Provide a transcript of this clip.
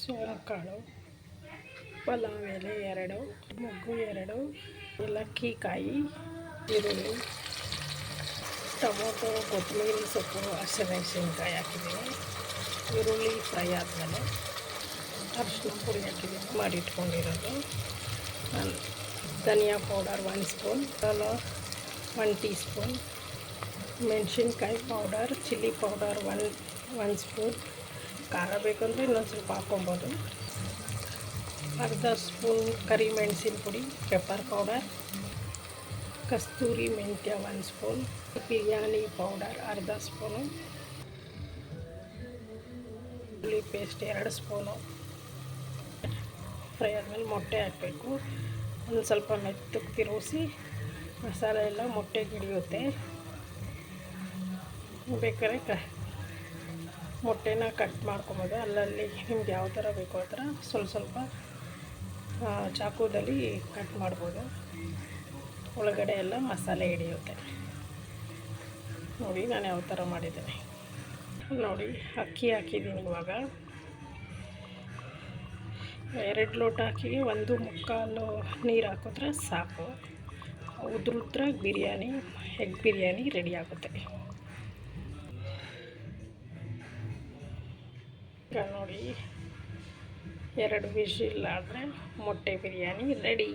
ಸೋಂಕಾಳು, ಪಲಾವ್ ಎಲೆ 2, ಮೊಗ್ಗು 2, ಏಲಕ್ಕಿ ಕಾಯಿ, ಈರುಳ್ಳಿ, ಟೊಮೊಟೊ, ಕೊತ್ತಂಬರಿ ಸೊಪ್ಪು, ಹಸಿಮೆಣಸಿನ್ಕಾಯಿ ಹಾಕಿದ್ದೀನಿ. ಈರುಳ್ಳಿ ಫ್ರೈ ಆದಮೇಲೆ ಅರಿಶಿನ ಪುಡಿ ಹಾಕಿದ್ದೀನಿ ಮಾಡಿಟ್ಕೊಂಡಿರೋದು. ಧನಿಯಾ ಪೌಡರ್ 1 ಸ್ಪೂನ್, 1 ಟೀ ಸ್ಪೂನ್, ಮೆಣಸಿನ್ಕಾಯಿ ಪೌಡರ್, ಚಿಲ್ಲಿ ಪೌಡರ್ 1 ಸ್ಪೂನ್, ಖಾರ ಬೇಕಂದರೆ ಇನ್ನೊಂದು ಸ್ವಲ್ಪ ಹಾಕ್ಕೊಬೋದು. ಅರ್ಧ ಸ್ಪೂನ್ ಕರಿಮೆಣಸಿನ ಪುಡಿ, ಪೆಪ್ಪರ್ ಪೌಡರ್, ಕಸ್ತೂರಿ ಮೆಂತ್ಯ 1 ಸ್ಪೂನ್, ಬಿರಿಯಾನಿ ಪೌಡರ್ ಅರ್ಧ ಸ್ಪೂನು, ಹುಳಿ ಪೇಸ್ಟ್ 2 ಸ್ಪೂನು. ಫ್ರೈ ಆದಮೇಲೆ ಮೊಟ್ಟೆ ಹಾಕಬೇಕು. ಒಂದು ಸ್ವಲ್ಪ ಮೆತ್ತಗೆ ತಿರುಗಿಸಿ ಮಸಾಲೆ ಎಲ್ಲ ಮೊಟ್ಟೆಗೆ ಹಿಡಿಯುತ್ತೆ. ಬೇಕಾದ್ರೆ ಮೊಟ್ಟೆನ ಕಟ್ ಮಾಡ್ಕೊಬೋದು. ಅಲ್ಲಲ್ಲಿ ನಿಮ್ಗೆ ಯಾವ ಥರ ಬೇಕೋ ಆ ಥರ ಸ್ವಲ್ಪ ಚಾಕುದಲ್ಲಿ ಕಟ್ ಮಾಡ್ಬೋದು. ಒಳಗಡೆ ಎಲ್ಲ ಮಸಾಲೆ ಹಿಡಿಯುತ್ತೆ. ನೋಡಿ ನಾನು ಯಾವ ಥರ ಮಾಡಿದ್ದೇನೆ ನೋಡಿ. ಅಕ್ಕಿ ಹಾಕಿದ್ದೀನಿ. ಇವಾಗ 2 ಲೋಟ ಅಕ್ಕಿಗೆ 1 ನೀರು ಹಾಕಿದ್ರೆ ಸಾಕು. ಉದ್ರಾಗಿ ಬಿರಿಯಾನಿ, ಎಗ್ ಬಿರಿಯಾನಿ ರೆಡಿ ಆಗುತ್ತೆ. ಈಗ ನೋಡಿ 2 ವಿಷಿಲ್ ಆದರೆ ಮೊಟ್ಟೆ ಬಿರಿಯಾನಿ ರೆಡಿ.